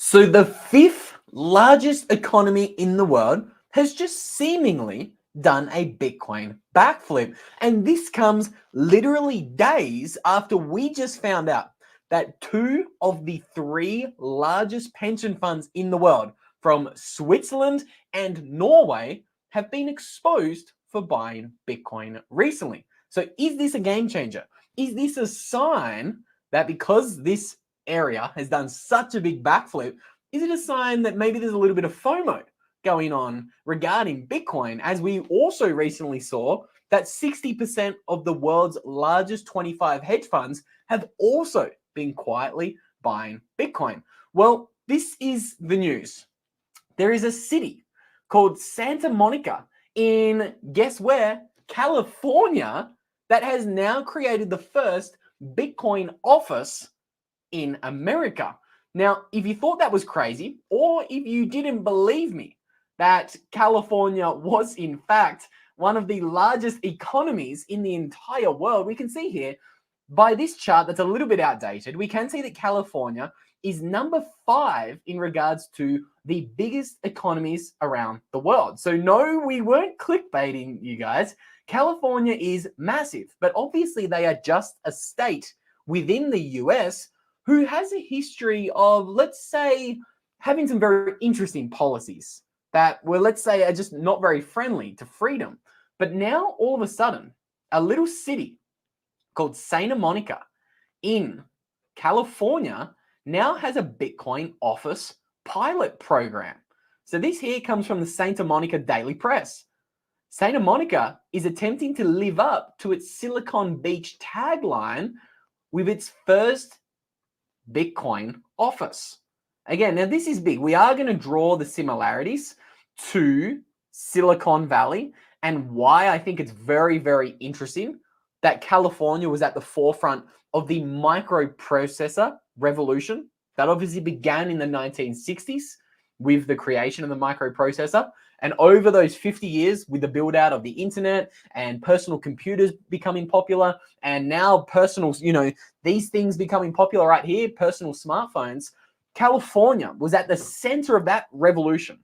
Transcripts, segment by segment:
So the fifth largest economy in the world has just seemingly done a Bitcoin backflip. And this comes literally days after we just found out that two of the three largest pension funds in the world from Switzerland and Norway have been exposed for buying Bitcoin recently. So is this a game changer? Is this a sign that because this area has done such a big backflip, is it a sign that maybe there's a little bit of FOMO going on regarding Bitcoin, as we also recently saw that 60% of the world's largest 25 hedge funds have also been quietly buying Bitcoin? Well, this is the news. There is a city called Santa Monica in, guess where? California, that has now created the first Bitcoin office in America. Now, if you thought that was crazy, or if you didn't believe me that California was in fact one of the largest economies in the entire world, we can see here by this chart that's a little bit outdated, we can see that California is number 5 in regards to the biggest economies around the world. So no, we weren't clickbaiting you guys. California is massive, but obviously they are just a state within the US who has a history of, let's say, having some very interesting policies that were, let's say, are just not very friendly to freedom. But now, all of a sudden, a little city called Santa Monica in California now has a Bitcoin office pilot program. So this here comes from the Santa Monica Daily Press. Santa Monica is attempting to live up to its Silicon Beach tagline with its first Bitcoin office. Again, now this is big. We are going to draw the similarities to Silicon Valley and why I think it's very, very interesting that California was at the forefront of the microprocessor revolution that obviously began in the 1960s with the creation of the microprocessor. And over those 50 years, with the build out of the internet and personal computers becoming popular, and now personal, these things becoming popular right here, personal smartphones, California was at the center of that revolution.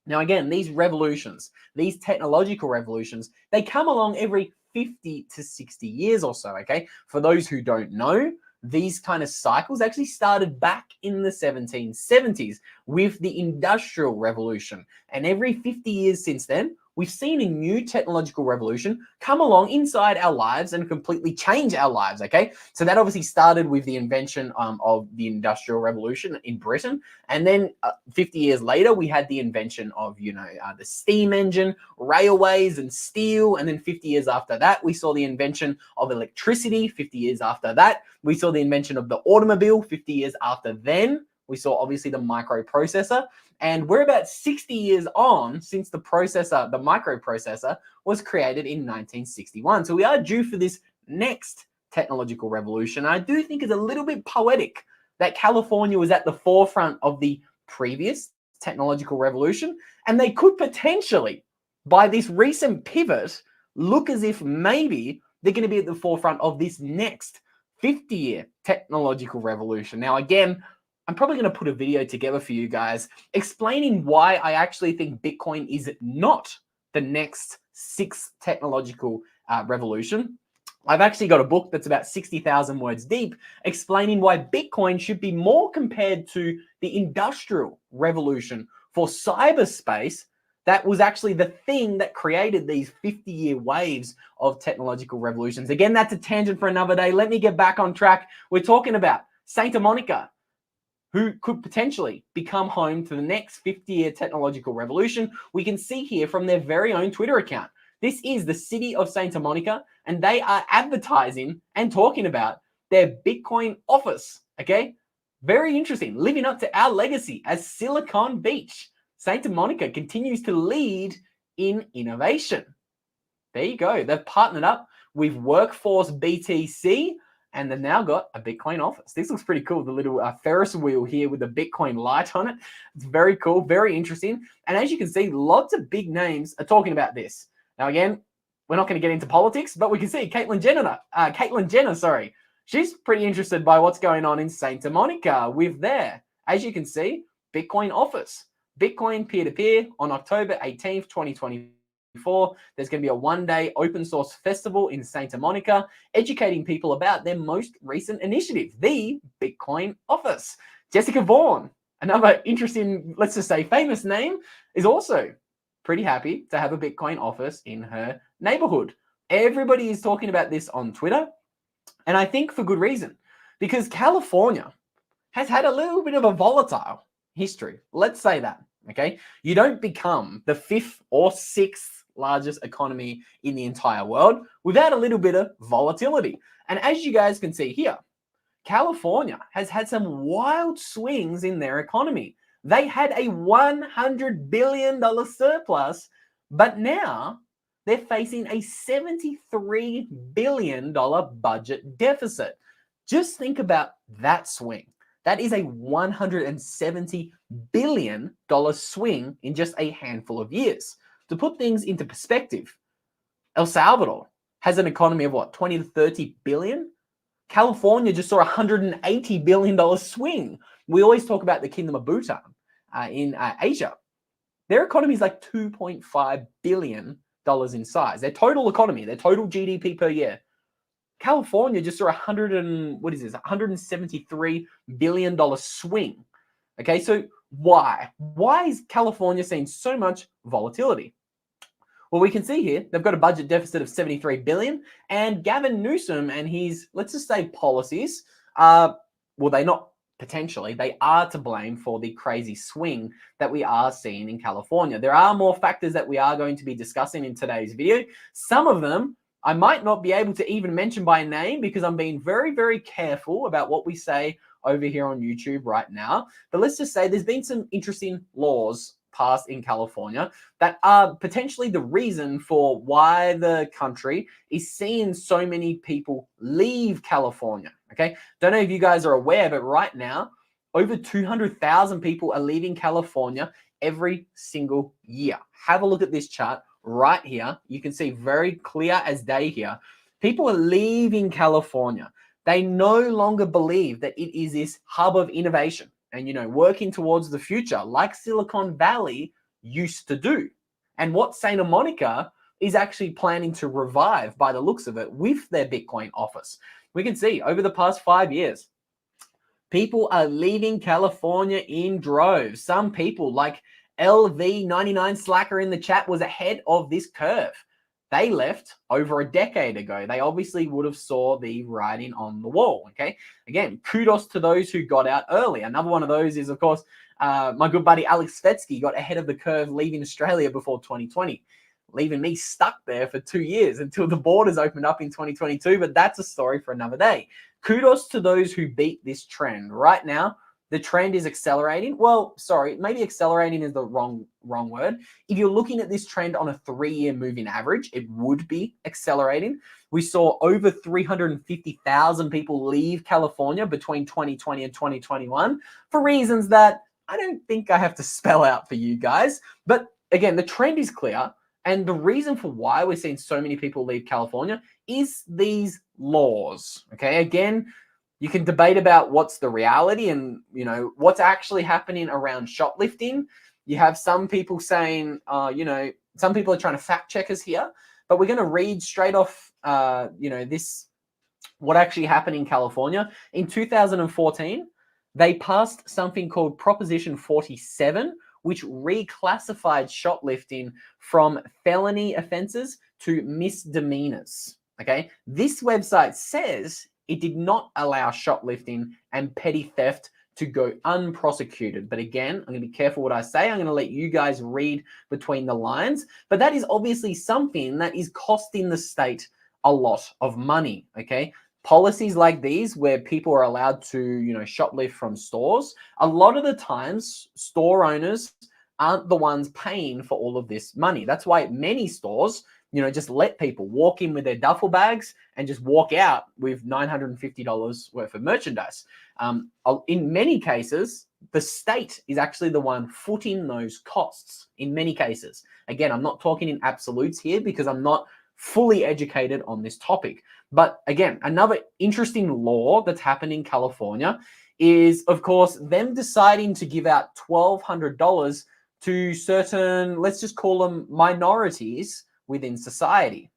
Now, again, these revolutions, these technological revolutions, they come along every 50 to 60 years or so, okay? For those who don't know, these kind of cycles actually started back in the 1770s with the Industrial Revolution. And every 50 years since then, we've seen a new technological revolution come along inside our lives and completely change our lives, okay? So that obviously started with the invention of the Industrial Revolution in Britain. And then 50 years later, we had the invention of, the steam engine, railways and steel. And then 50 years after that, we saw the invention of electricity. 50 years after that, we saw the invention of the automobile. 50 years after then, we saw obviously the microprocessor. And we're about 60 years on since the microprocessor was created in 1961. So we are due for this next technological revolution. I do think it's a little bit poetic that California was at the forefront of the previous technological revolution, and they could potentially, by this recent pivot, look as if maybe they're going to be at the forefront of this next 50-year technological revolution. Now, again, I'm probably going to put a video together for you guys explaining why I actually think Bitcoin is not the next sixth technological revolution. I've actually got a book that's about 60,000 words deep explaining why Bitcoin should be more compared to the Industrial Revolution for cyberspace. That was actually the thing that created these 50-year waves of technological revolutions. Again, that's a tangent for another day. Let me get back on track. We're talking about Santa Monica, who could potentially become home to the next 50-year technological revolution. We can see here from their very own Twitter account. This is the city of Santa Monica, and they are advertising and talking about their Bitcoin office, okay? Very interesting. Living up to our legacy as Silicon Beach, Santa Monica continues to lead in innovation. There you go. They've partnered up with Workforce BTC, and they've now got a Bitcoin office. This looks pretty cool. The little Ferris wheel here with the Bitcoin light on it. It's very cool, very interesting. And as you can see, lots of big names are talking about this. Now, again, we're not going to get into politics, but we can see Caitlyn Jenner, she's pretty interested by what's going on in Santa Monica with their As you can see, Bitcoin offers. Bitcoin peer-to-peer on October 18th, 2024. There's going to be a one-day open source festival in Santa Monica, educating people about their most recent initiative, the Bitcoin Office. Jessica Vaughan, another interesting, let's just say famous name, is also pretty happy to have a Bitcoin office in her neighborhood. Everybody is talking about this on Twitter, and I think for good reason, because California has had a little bit of a volatile history. Let's say that, okay? You don't become the 5th or 6th largest economy in the entire world without a little bit of volatility. And as you guys can see here, California has had some wild swings in their economy. They had a $100 billion surplus, but now they're facing a $73 billion budget deficit. Just think about that swing. That is a $170 billion swing in just a handful of years. To put things into perspective, El Salvador has an economy of what, 20 to 30 billion? California just saw a $180 billion swing. We always talk about the Kingdom of Bhutan in Asia. Their economy is like $2.5 billion in size. Their total economy, their total GDP per year. California just saw $173 billion swing. Okay, so why? Why is California seeing so much volatility? Well, we can see here, they've got a budget deficit of $73 billion, and Gavin Newsom and his, let's just say, policies, well, they are to blame for the crazy swing that we are seeing in California. There are more factors that we are going to be discussing in today's video. Some of them I might not be able to even mention by name because I'm being very, very careful about what we say over here on YouTube right now. But let's just say there's been some interesting laws passed in California that are potentially the reason for why the country is seeing so many people leave California. Okay, don't know if you guys are aware, but right now, over 200,000 people are leaving California every single year. Have a look at this chart right here. You can see very clear as day here. People are leaving California. They no longer believe that it is this hub of innovation and, working towards the future like Silicon Valley used to do. And what Santa Monica is actually planning to revive by the looks of it with their Bitcoin office. We can see over the past 5 years, people are leaving California in droves. Some people like LV99 Slacker in the chat was ahead of this curve. They left over a decade ago. They obviously would have saw the writing on the wall, okay? Again, kudos to those who got out early. Another one of those is, of course, my good buddy Alex Svetsky got ahead of the curve leaving Australia before 2020, leaving me stuck there for 2 years until the borders opened up in 2022, but that's a story for another day. Kudos to those who beat this trend. Right now, the trend is accelerating. Well, sorry, maybe accelerating is the wrong word. If you're looking at this trend on a 3-year moving average, it would be accelerating. We saw over 350,000 people leave California between 2020 and 2021 for reasons that I don't think I have to spell out for you guys. But again, the trend is clear. And the reason for why we're seeing so many people leave California is these laws. Okay, again, you can debate about what's the reality and, what's actually happening around shoplifting. You have some people saying, some people are trying to fact check us here, but we're going to read straight off, what actually happened in California. In 2014, they passed something called Proposition 47, which reclassified shoplifting from felony offenses to misdemeanors. Okay, this website says it did not allow shoplifting and petty theft to go unprosecuted. But again, I'm going to be careful what I say. I'm going to let you guys read between the lines. But that is obviously something that is costing the state a lot of money. Okay, policies like these where people are allowed to, shoplift from stores, a lot of the times store owners aren't the ones paying for all of this money. That's why many stores, just let people walk in with their duffel bags and just walk out with $950 worth of merchandise. In many cases, the state is actually the one footing those costs in many cases. Again, I'm not talking in absolutes here because I'm not fully educated on this topic. But again, another interesting law that's happened in California is, of course, them deciding to give out $1,200 to certain, let's just call them minorities within society.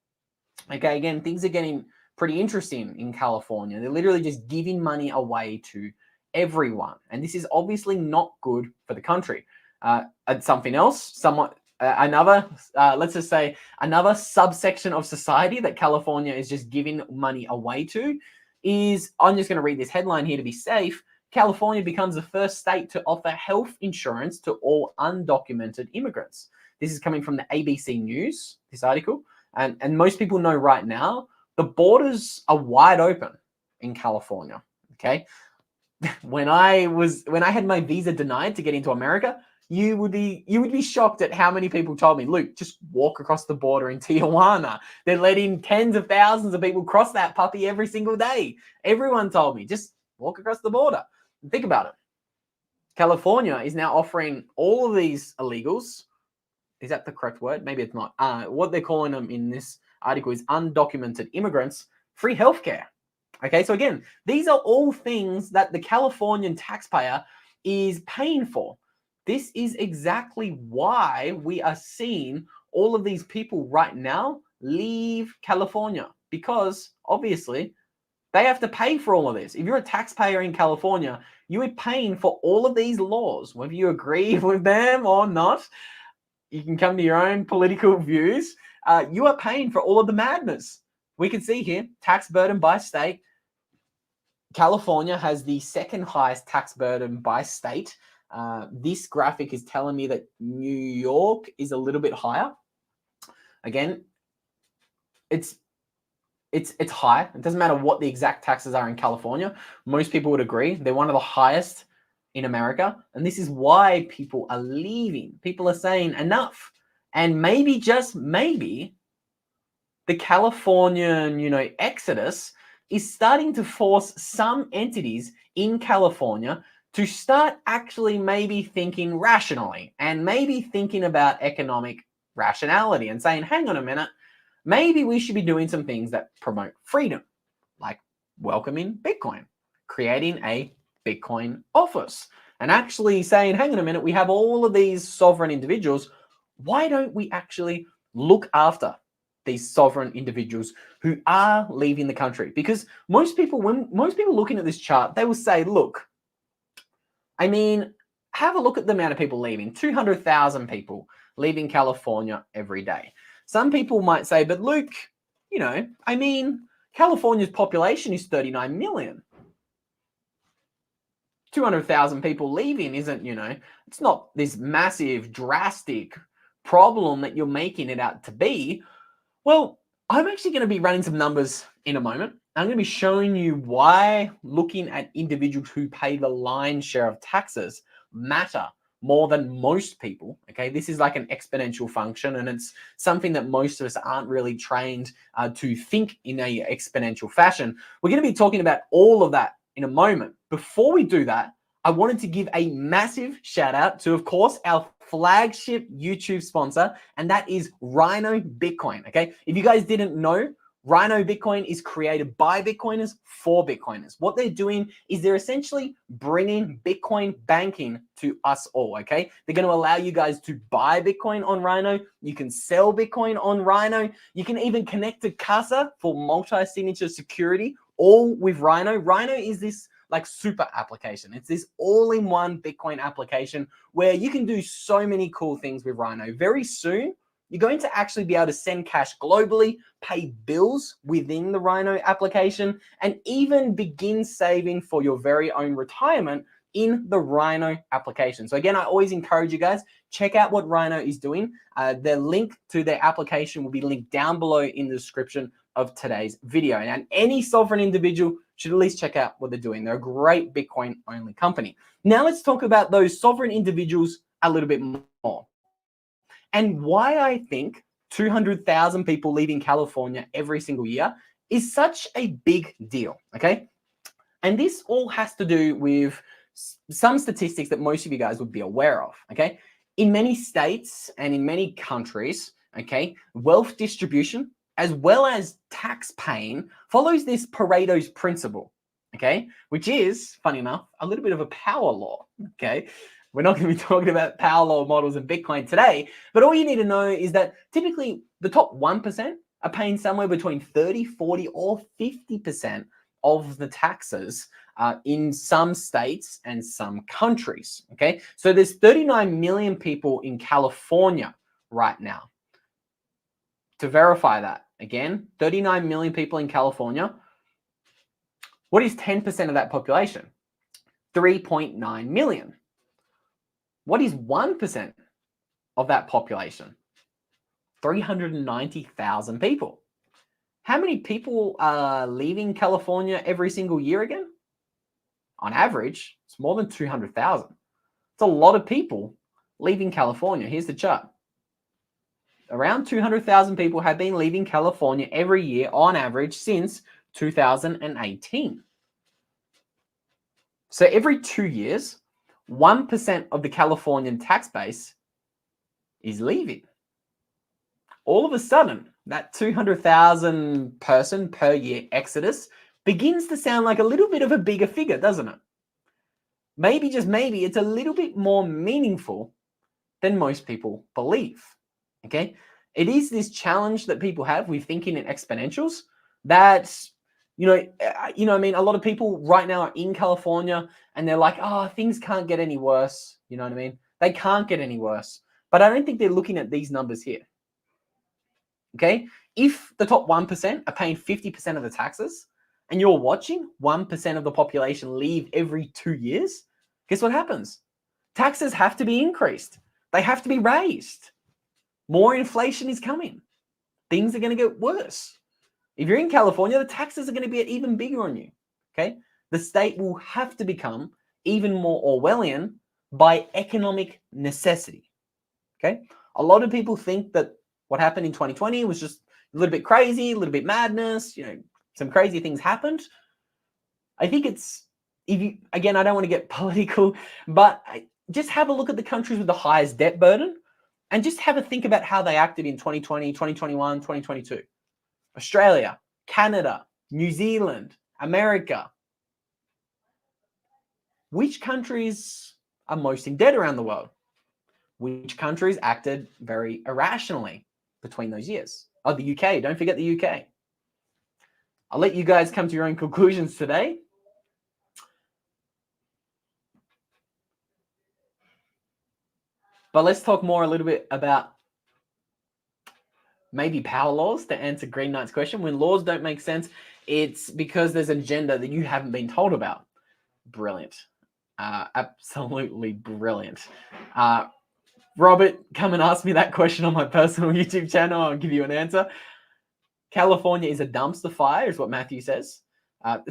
Okay, again, things are getting pretty interesting in California. They're literally just giving money away to everyone. And this is obviously not good for the country. And something else, let's just say another subsection of society that California is just giving money away to is, I'm just going to read this headline here to be safe. California becomes the first state to offer health insurance to all undocumented immigrants. This is coming from the ABC News, this article. And most people know right now, the borders are wide open in California, okay? When I had my visa denied to get into America, you would be shocked at how many people told me, Luke, just walk across the border in Tijuana. They're letting tens of thousands of people cross that puppy every single day. Everyone told me, just walk across the border. Think about it. California is now offering all of these illegals. Is that the correct word? Maybe it's not. What they're calling them in this article is undocumented immigrants, free healthcare. Okay, so again, these are all things that the Californian taxpayer is paying for. This is exactly why we are seeing all of these people right now leave California, because obviously they have to pay for all of this. If you're a taxpayer in California, you are paying for all of these laws, whether you agree with them or not. You can come to your own political views. You are paying for all of the madness. We can see here, tax burden by state. California has the second highest tax burden by state. This graphic is telling me that New York is a little bit higher. Again, it's high. It doesn't matter what the exact taxes are in California. Most people would agree they're one of the highest in America. And this is why people are leaving. People are saying enough. And maybe, just maybe, the Californian, exodus is starting to force some entities in California to start actually maybe thinking rationally and maybe thinking about economic rationality and saying, hang on a minute, maybe we should be doing some things that promote freedom, like welcoming Bitcoin, creating a Bitcoin office, and actually saying, hang on a minute, we have all of these sovereign individuals. Why don't we actually look after these sovereign individuals who are leaving the country? Because when most people looking at this chart, they will say, look, I mean, have a look at the amount of people leaving, 200,000 people leaving California every day. Some people might say, but Luke, I mean, California's population is 39 million. 200,000 people leaving isn't, it's not this massive, drastic problem that you're making it out to be. Well, I'm actually going to be running some numbers in a moment. I'm going to be showing you why looking at individuals who pay the lion's share of taxes matter more than most people. Okay, this is like an exponential function, and it's something that most of us aren't really trained to think in a exponential fashion. We're going to be talking about all of that in a moment. Before we do that, I wanted to give a massive shout out to, of course, our flagship YouTube sponsor, and that is Rhino Bitcoin. Okay, if you guys didn't know, Rhino Bitcoin is created by Bitcoiners for Bitcoiners. What they're doing is they're essentially bringing Bitcoin banking to us all, okay? They're going to allow you guys to buy Bitcoin on Rhino. You can sell Bitcoin on Rhino. You can even connect to Casa for multi-signature security, all with Rhino. Rhino is this like super application. It's this all-in-one Bitcoin application where you can do so many cool things with Rhino. Very soon, you're going to actually be able to send cash globally, pay bills within the Rhino application, and even begin saving for your very own retirement in the Rhino application. So again, I always encourage you guys, check out what Rhino is doing. The link to their application will be linked down below in the description of today's video. And any sovereign individual should at least check out what they're doing. They're a great Bitcoin only company. Now let's talk about those sovereign individuals a little bit more, and why I think 200,000 people leaving California every single year is such a big deal, okay? And this all has to do with some statistics that most of you guys would be aware of, okay? In many states and in many countries, okay, wealth distribution as well as tax paying follows this Pareto's principle, okay, which is, funny enough, a little bit of a power law, okay? We're not going to be talking about power law models in Bitcoin today, but all you need to know is that typically the top 1% are paying somewhere between 30, 40, or 50% of the taxes in some states and some countries, okay? So there's 39 million people in California right now. To verify that, again, 39 million people in California. What is 10% of that population? 3.9 million. What is 1% of that population? 390,000 people. How many people are leaving California every single year again? On average, it's more than 200,000. It's a lot of people leaving California. Here's the chart. Around 200,000 people have been leaving California every year on average since 2018. So every 2 years, 1% of the Californian tax base is leaving. All of a sudden, that 200,000 person per year exodus begins to sound like a little bit of a bigger figure, doesn't it? Maybe, just maybe, it's a little bit more meaningful than most people believe, okay? It is this challenge that people have with thinking in exponentials that, I mean, a lot of people right now are in California and they're like, oh, things can't get any worse. You know what I mean? They can't get any worse. But I don't think they're looking at these numbers here. Okay, if the top 1% are paying 50% of the taxes and you're watching 1% of the population leave every 2 years, guess what happens? Taxes have to be increased. They have to be raised. More inflation is coming. Things are going to get worse. If you're in California, the taxes are going to be even bigger on you. Okay, the state will have to become even more Orwellian by economic necessity. Okay, a lot of people think that what happened in 2020 was just a little bit crazy, a little bit madness, some crazy things happened. I think again, I don't want to get political, but just have a look at the countries with the highest debt burden and just have a think about how they acted in 2020, 2021, 2022. Australia, Canada, New Zealand, America. Which countries are most in debt around the world? Which countries acted very irrationally between those years? Oh, the UK. Don't forget the UK. I'll let you guys come to your own conclusions today. But let's talk more a little bit about maybe power laws to answer Green Knight's question. When laws don't make sense, it's because there's an agenda that you haven't been told about. Brilliant. Absolutely brilliant. Robert, come and ask me that question on my personal YouTube channel. I'll give you an answer. California is a dumpster fire, is what Matthew says.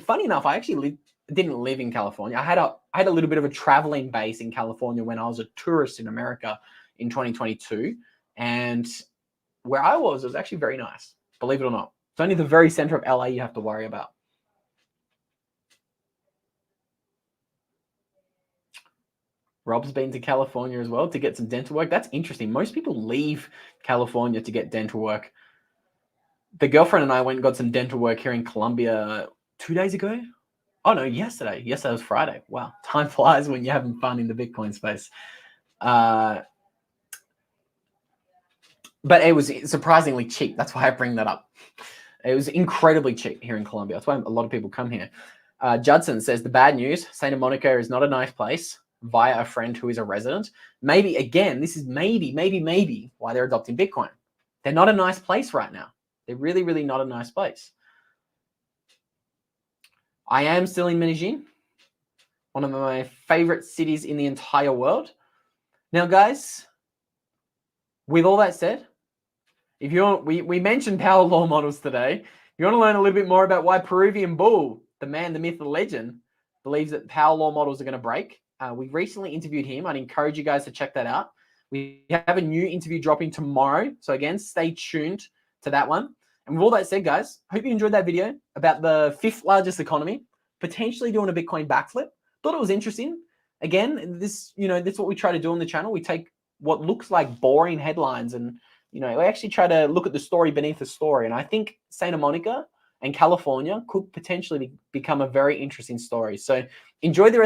Funny enough, I actually didn't live in California. I had a little bit of a traveling base in California when I was a tourist in America in 2022. And where I was, it was actually very nice, believe it or not. It's only the very center of LA you have to worry about. Rob's been to California as well to get some dental work. That's interesting. Most people leave California to get dental work. The girlfriend and I went and got some dental work here in Colombia 2 days ago. Oh, no, yesterday. Yesterday was Friday. Wow. Time flies when you're having fun in the Bitcoin space. But it was surprisingly cheap. That's why I bring that up. It was incredibly cheap here in Colombia. That's why a lot of people come here. Judson says, the bad news, Santa Monica is not a nice place via a friend who is a resident. Maybe, again, this is maybe why they're adopting Bitcoin. They're not a nice place right now. They're really, really not a nice place. I am still in Medellin, one of my favorite cities in the entire world. Now, guys, with all that said, if we mentioned power law models today. If you want to learn a little bit more about why Peruvian Bull, the man, the myth, the legend, believes that power law models are going to break, we recently interviewed him. I'd encourage you guys to check that out. We have a new interview dropping tomorrow. So again, stay tuned to that one. And with all that said, guys, hope you enjoyed that video about the 5th largest economy, potentially doing a Bitcoin backflip. Thought it was interesting. Again, this is what we try to do on the channel. We take what looks like boring headlines and we actually try to look at the story beneath the story. And I think Santa Monica and California could potentially become a very interesting story. So enjoy the rest